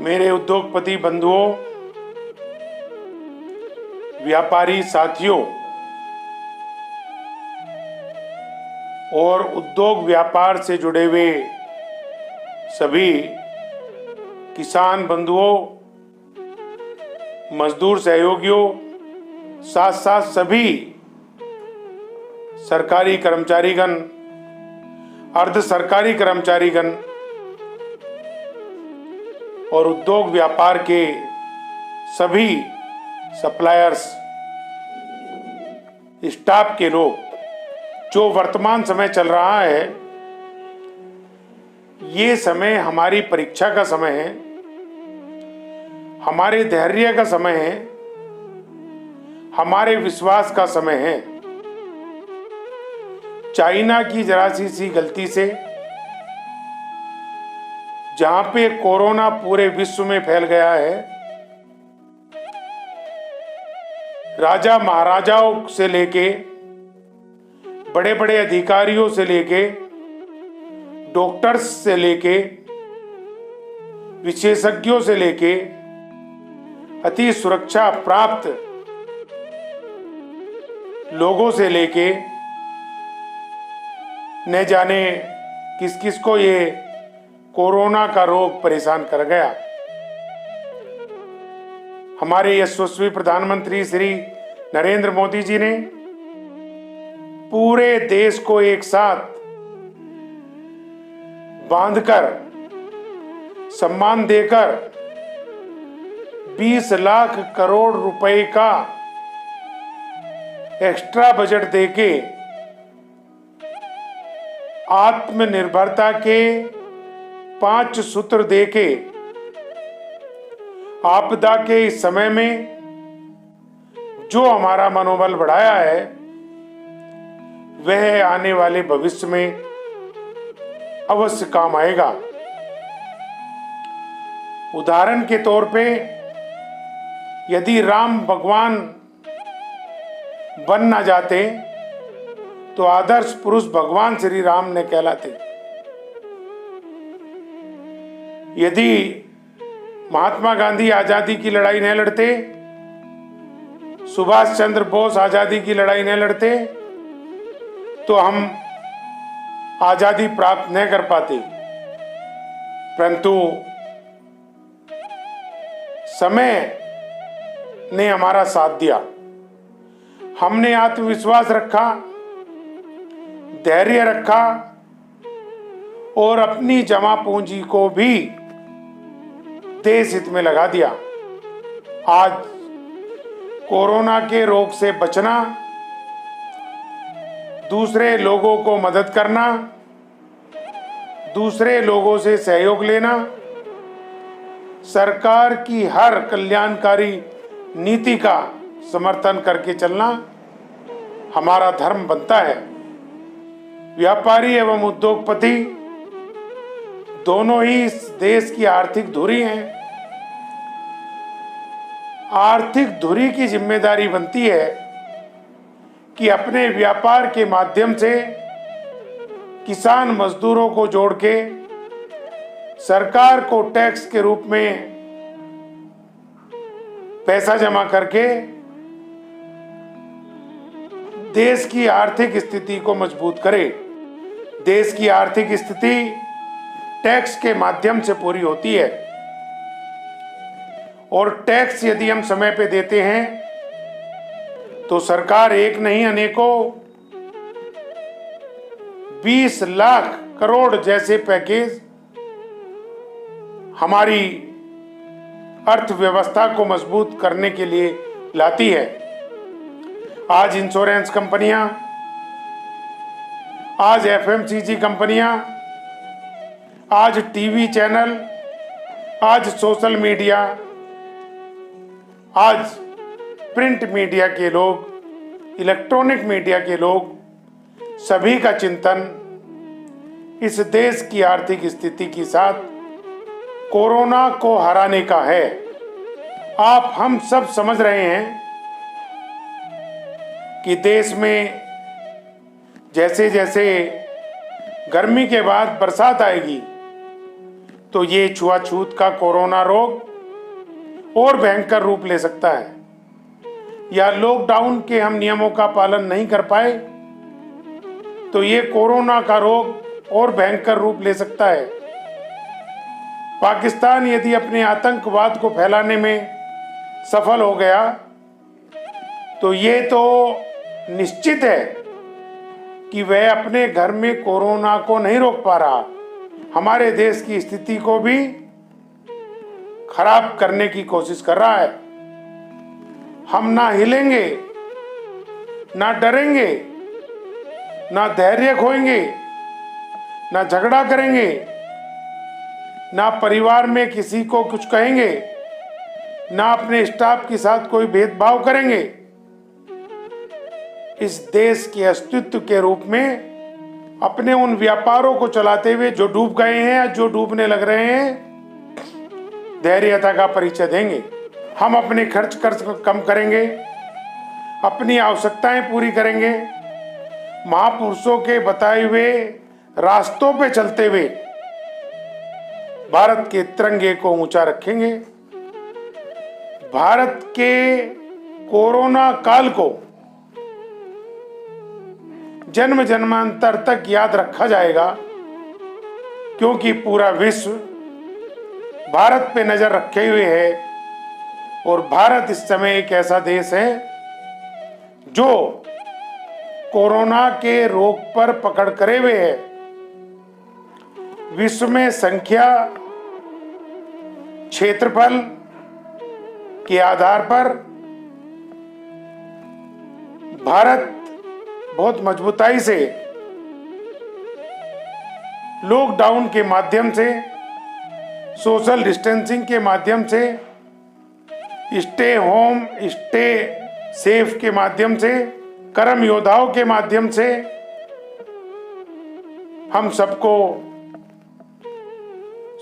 मेरे उद्योगपति बंधुओं, व्यापारी साथियों और उद्योग व्यापार से जुड़े हुए सभी किसान बंधुओं, मजदूर सहयोगियों, साथ साथ सभी सरकारी कर्मचारीगण, अर्ध सरकारी कर्मचारीगण और उद्योग व्यापार के सभी सप्लायर्स, स्टाफ के लोग, जो वर्तमान समय चल रहा है, ये समय हमारी परीक्षा का समय है, हमारे धैर्य का समय है, हमारे विश्वास का समय है। चाइना की जरा सी गलती से जहां पे कोरोना पूरे विश्व में फैल गया है, राजा महाराजाओं से लेके बड़े बड़े अधिकारियों से लेके डॉक्टर्स से लेके विशेषज्ञों से लेके अति सुरक्षा प्राप्त लोगों से लेके न जाने किस किस को ये कोरोना का रोग परेशान कर गया। हमारे यशस्वी प्रधानमंत्री श्री नरेंद्र मोदी जी ने पूरे देश को एक साथ बांधकर, सम्मान देकर 20 लाख करोड़ रुपए का एक्स्ट्रा बजट देके आत्मनिर्भरता के 5 सूत्र देके आपदा के इस समय में जो हमारा मनोबल बढ़ाया है, वह आने वाले भविष्य में अवश्य काम आएगा। उदाहरण के तौर पे यदि राम भगवान बन ना जाते तो आदर्श पुरुष भगवान श्री राम ने कहलाते। यदि महात्मा गांधी आजादी की लड़ाई न लड़ते, सुभाष चंद्र बोस आजादी की लड़ाई न लड़ते, तो हम आजादी प्राप्त न कर पाते। परंतु समय ने हमारा साथ दिया। हमने आत्मविश्वास रखा, धैर्य रखा और अपनी जमा पूंजी को भी देश हित में लगा दिया। आज कोरोना के रोग से बचना, दूसरे लोगों को मदद करना, दूसरे लोगों से सहयोग लेना, सरकार की हर कल्याणकारी नीति का समर्थन करके चलना हमारा धर्म बनता है। व्यापारी एवं उद्योगपति दोनों ही इस देश की आर्थिक धुरी हैं। आर्थिक धुरी की जिम्मेदारी बनती है कि अपने व्यापार के माध्यम से किसान मजदूरों को जोड़ के सरकार को टैक्स के रूप में पैसा जमा करके देश की आर्थिक स्थिति को मजबूत करे। देश की आर्थिक स्थिति टैक्स के माध्यम से पूरी होती है और टैक्स यदि हम समय पे देते हैं तो सरकार एक नहीं अनेकों 20 लाख करोड़ जैसे पैकेज हमारी अर्थव्यवस्था को मजबूत करने के लिए लाती है। आज इंश्योरेंस कंपनियां, आज एफएमसीजी कंपनियां, आज टीवी चैनल, आज सोशल मीडिया, आज प्रिंट मीडिया के लोग, इलेक्ट्रॉनिक मीडिया के लोग, सभी का चिंतन इस देश की आर्थिक स्थिति के साथ कोरोना को हराने का है। आप हम सब समझ रहे हैं कि देश में जैसे जैसे गर्मी के बाद बरसात आएगी, तो ये छुआछूत का कोरोना रोग और भयंकर रूप ले सकता है, या लॉकडाउन के हम नियमों का पालन नहीं कर पाए तो ये कोरोना का रोग और भयंकर रूप ले सकता है। पाकिस्तान यदि अपने आतंकवाद को फैलाने में सफल हो गया तो ये तो निश्चित है कि वह अपने घर में कोरोना को नहीं रोक पा रहा, हमारे देश की स्थिति को भी खराब करने की कोशिश कर रहा है। हम ना हिलेंगे, ना डरेंगे, ना धैर्य खोएंगे, ना झगड़ा करेंगे, ना परिवार में किसी को कुछ कहेंगे, ना अपने स्टाफ के साथ कोई भेदभाव करेंगे। इस देश के अस्तित्व के रूप में अपने उन व्यापारों को चलाते हुए जो डूब गए हैं या जो डूबने लग रहे हैं, धैर्यता का परिचय देंगे। हम अपने खर्च कम करेंगे, अपनी आवश्यकताएं पूरी करेंगे, महापुरुषों के बताए हुए रास्तों पे चलते हुए भारत के तिरंगे को ऊंचा रखेंगे। भारत के कोरोना काल को जन्म जन्मांतर तक याद रखा जाएगा, क्योंकि पूरा विश्व भारत पे नजर रखे हुए है और भारत इस समय एक ऐसा देश है जो कोरोना के रोग पर पकड़ करे हुए है। विश्व में संख्या, क्षेत्रफल के आधार पर भारत बहुत मजबूताई से लॉकडाउन के माध्यम से, सोशल डिस्टेंसिंग के माध्यम से, स्टे होम स्टे सेफ के माध्यम से, कर्म योद्धाओं के माध्यम से हम सबको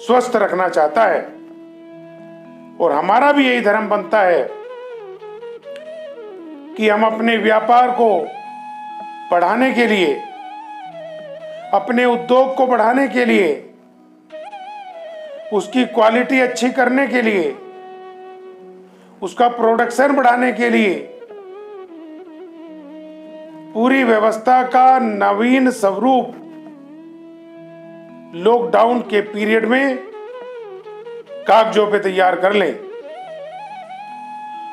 स्वस्थ रखना चाहता है। और हमारा भी यही धर्म बनता है कि हम अपने व्यापार को बढ़ाने के लिए, अपने उद्योग को बढ़ाने के लिए, उसकी क्वालिटी अच्छी करने के लिए, उसका प्रोडक्शन बढ़ाने के लिए पूरी व्यवस्था का नवीन स्वरूप लॉकडाउन के पीरियड में कागजों पे तैयार कर लें।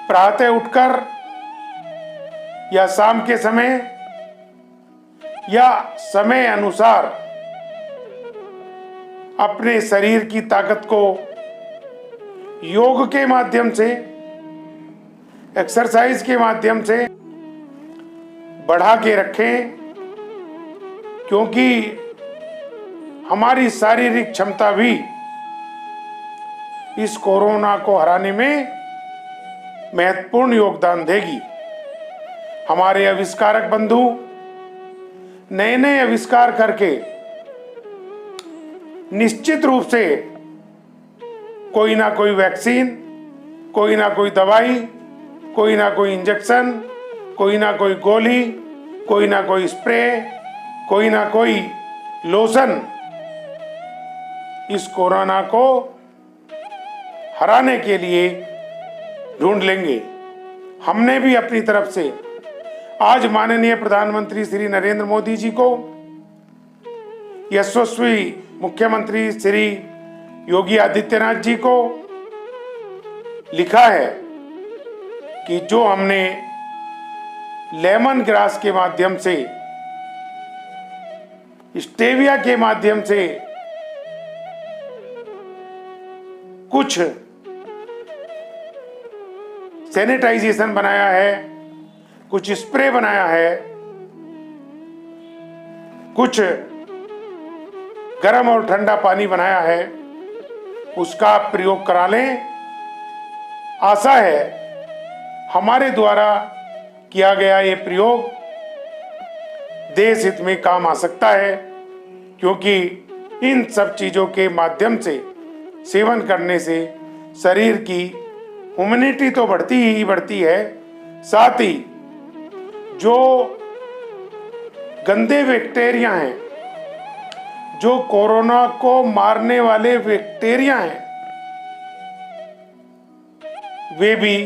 प्रातः उठकर या शाम के समय या समय अनुसार अपने शरीर की ताकत को योग के माध्यम से, एक्सरसाइज के माध्यम से बढ़ा के रखें, क्योंकि हमारी शारीरिक क्षमता भी इस कोरोना को हराने में महत्वपूर्ण योगदान देगी। हमारे आविष्कारक बंधु नए नए आविष्कार करके निश्चित रूप से कोई ना कोई वैक्सीन, कोई ना कोई दवाई, कोई ना कोई इंजेक्शन, कोई ना कोई गोली, कोई ना कोई स्प्रे, कोई ना कोई लोशन इस कोरोना को हराने के लिए ढूंढ लेंगे। हमने भी अपनी तरफ से आज माननीय प्रधानमंत्री श्री नरेंद्र मोदी जी को, यशस्वी मुख्यमंत्री श्री योगी आदित्यनाथ जी को लिखा है कि जो हमने लेमन ग्रास के माध्यम से, स्टेविया के माध्यम से कुछ सैनिटाइजेशन बनाया है, कुछ स्प्रे बनाया है, कुछ गर्म और ठंडा पानी बनाया है, उसका आप प्रयोग करा लें। आशा है हमारे द्वारा किया गया ये प्रयोग देश हित में काम आ सकता है, क्योंकि इन सब चीजों के माध्यम से सेवन करने से शरीर की इम्यूनिटी तो बढ़ती ही बढ़ती है, साथ ही जो गंदे बैक्टीरिया हैं, जो कोरोना को मारने वाले बैक्टीरिया हैं, वे भी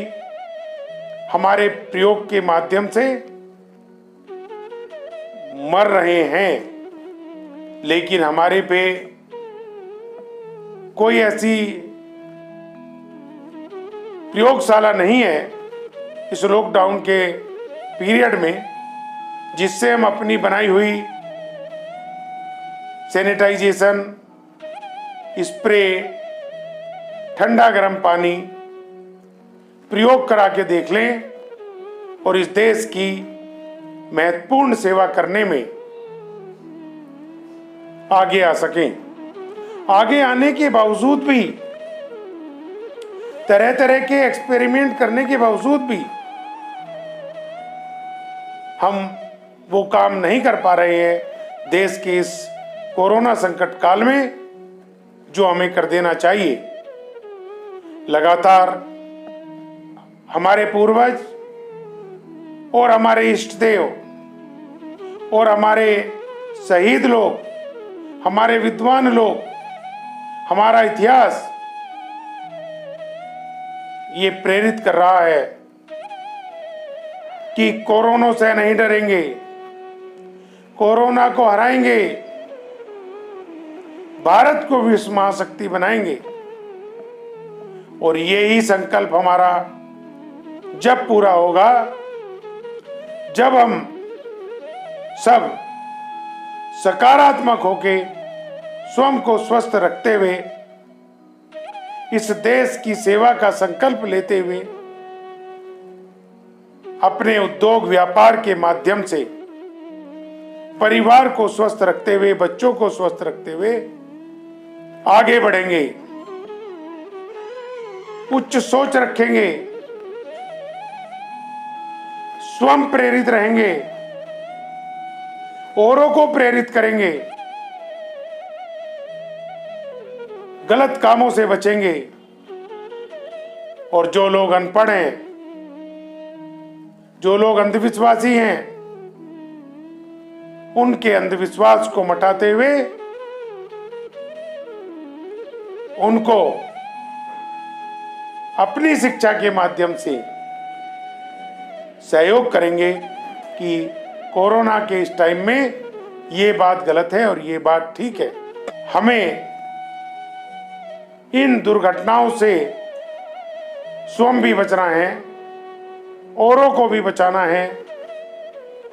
हमारे प्रयोग के माध्यम से मर रहे हैं। लेकिन हमारे पे कोई ऐसी प्रयोगशाला नहीं है इस लॉकडाउन के पीरियड में जिससे हम अपनी बनाई हुई सैनिटाइजेशन, स्प्रे, ठंडा गर्म पानी प्रयोग करा के देख लें और इस देश की महत्वपूर्ण सेवा करने में आगे आ सकें। आगे आने के बावजूद भी, तरह तरह के एक्सपेरिमेंट करने के बावजूद भी हम वो काम नहीं कर पा रहे हैं देश के इस कोरोना संकट काल में जो हमें कर देना चाहिए। लगातार हमारे पूर्वज और हमारे इष्ट देव और हमारे शहीद लोग, हमारे विद्वान लोग, हमारा इतिहास ये प्रेरित कर रहा है कि कोरोना से नहीं डरेंगे, कोरोना को हराएंगे, भारत को विश्व महाशक्ति बनाएंगे। और यही संकल्प हमारा जब पूरा होगा, जब हम सब सकारात्मक होके स्वयं को स्वस्थ रखते हुए इस देश की सेवा का संकल्प लेते हुए अपने उद्योग व्यापार के माध्यम से परिवार को स्वस्थ रखते हुए, बच्चों को स्वस्थ रखते हुए आगे बढ़ेंगे, उच्च सोच रखेंगे, स्वयं प्रेरित रहेंगे, औरों को प्रेरित करेंगे, गलत कामों से बचेंगे। और जो लोग अनपढ़ हैं, जो लोग अंधविश्वासी हैं, उनके अंधविश्वास को मिटाते हुए उनको अपनी शिक्षा के माध्यम से सहयोग करेंगे कि कोरोना के इस टाइम में ये बात गलत है और ये बात ठीक है। हमें इन दुर्घटनाओं से स्वयं भी बचना है, औरों को भी बचाना है,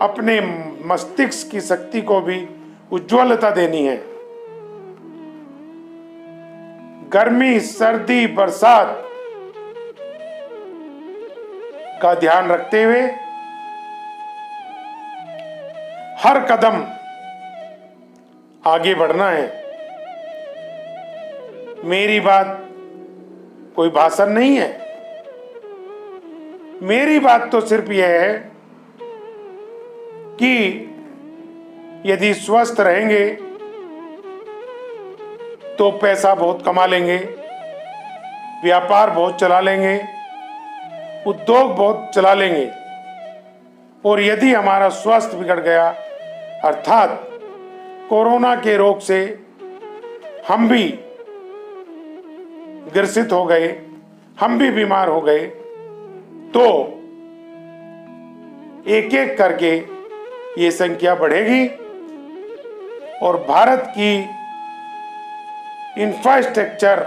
अपने मस्तिष्क की शक्ति को भी उज्ज्वलता देनी है। गर्मी, सर्दी, बरसात का ध्यान रखते हुए हर कदम आगे बढ़ना है। मेरी बात कोई भाषण नहीं है, मेरी बात तो सिर्फ यह है कि यदि स्वस्थ रहेंगे तो पैसा बहुत कमा लेंगे, व्यापार बहुत चला लेंगे, उद्योग बहुत चला लेंगे। और यदि हमारा स्वास्थ्य बिगड़ गया, अर्थात कोरोना के रोग से हम भी ग्रसित हो गए, हम भी बीमार हो गए, तो एक एक करके ये संख्या बढ़ेगी और भारत की इंफ्रास्ट्रक्चर,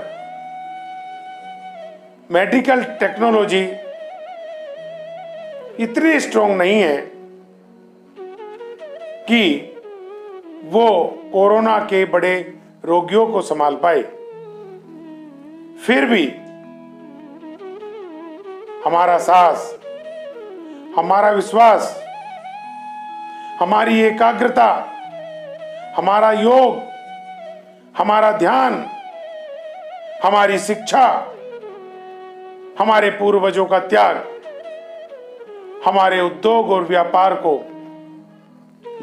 मेडिकल टेक्नोलॉजी इतनी स्ट्रांग नहीं है कि वो कोरोना के बड़े रोगियों को संभाल पाए। फिर भी हमारा साहस, हमारा विश्वास, हमारी एकाग्रता, हमारा योग, हमारा ध्यान, हमारी शिक्षा, हमारे पूर्वजों का त्याग हमारे उद्योग और व्यापार को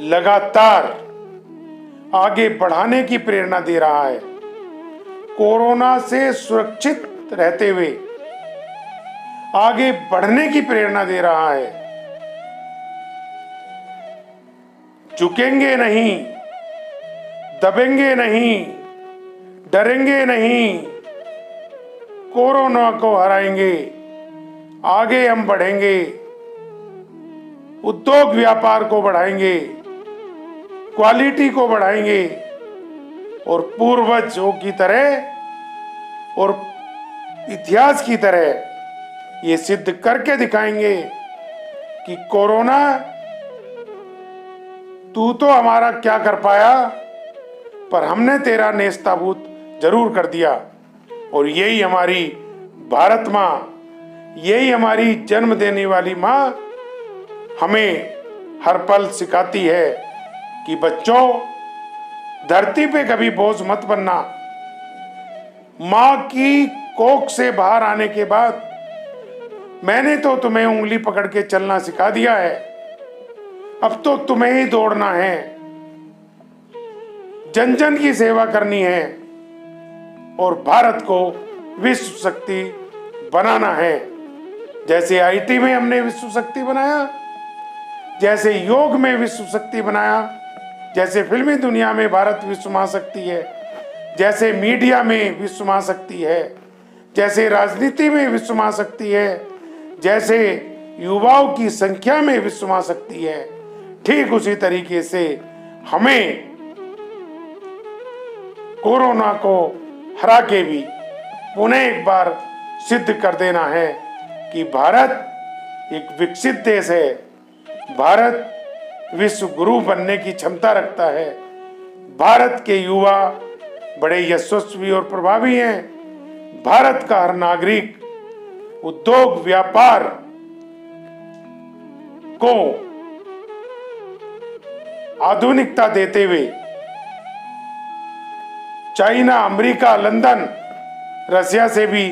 लगातार आगे बढ़ाने की प्रेरणा दे रहा है। कोरोना से सुरक्षित रहते हुए आगे बढ़ने की प्रेरणा दे रहा है। झुकेंगे नहीं, दबेंगे नहीं, डरेंगे नहीं, कोरोना को हराएंगे, आगे हम बढ़ेंगे, उद्योग व्यापार को बढ़ाएंगे, क्वालिटी को बढ़ाएंगे और पूर्वजों की तरह और इतिहास की तरह ये सिद्ध करके दिखाएंगे कि कोरोना तू तो हमारा क्या कर पाया, पर हमने तेरा नेस्ताभूत जरूर कर दिया। और यही हमारी भारत माँ, यही हमारी जन्म देने वाली माँ हमें हर पल सिखाती है कि बच्चों, धरती पे कभी बोझ मत बनना। माँ की कोख से बाहर आने के बाद मैंने तो तुम्हें उंगली पकड़ के चलना सिखा दिया है, अब तो तुम्हें ही दौड़ना है, जन जन की सेवा करनी है और भारत को विश्व शक्ति बनाना है। जैसे आईटी में हमने विश्व शक्ति बनाया, जैसे योग में विश्व शक्ति बनाया, जैसे फिल्मी दुनिया में भारत विश्व महाशक्ति है, जैसे मीडिया में विश्व महाशक्ति है, जैसे राजनीति में विश्व महाशक्ति है, जैसे युवाओं की संख्या में विश्व महाशक्ति है, ठीक उसी तरीके से हमें कोरोना को हरा के भी पुनः एक बार सिद्ध कर देना है कि भारत एक विकसित देश है, भारत विश्व गुरु बनने की क्षमता रखता है, भारत के युवा बड़े यशस्वी और प्रभावी हैं, भारत का हर नागरिक उद्योग व्यापार को आधुनिकता देते हुए चाइना, अमेरिका, लंदन, रसिया से भी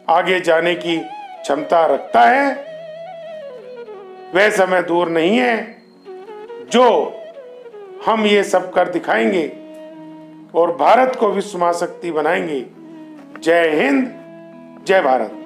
आगे जाने की क्षमता रखता है। वह समय दूर नहीं है जो हम ये सब कर दिखाएंगे और भारत को विश्व महाशक्ति बनाएंगे। जय हिंद, जय भारत।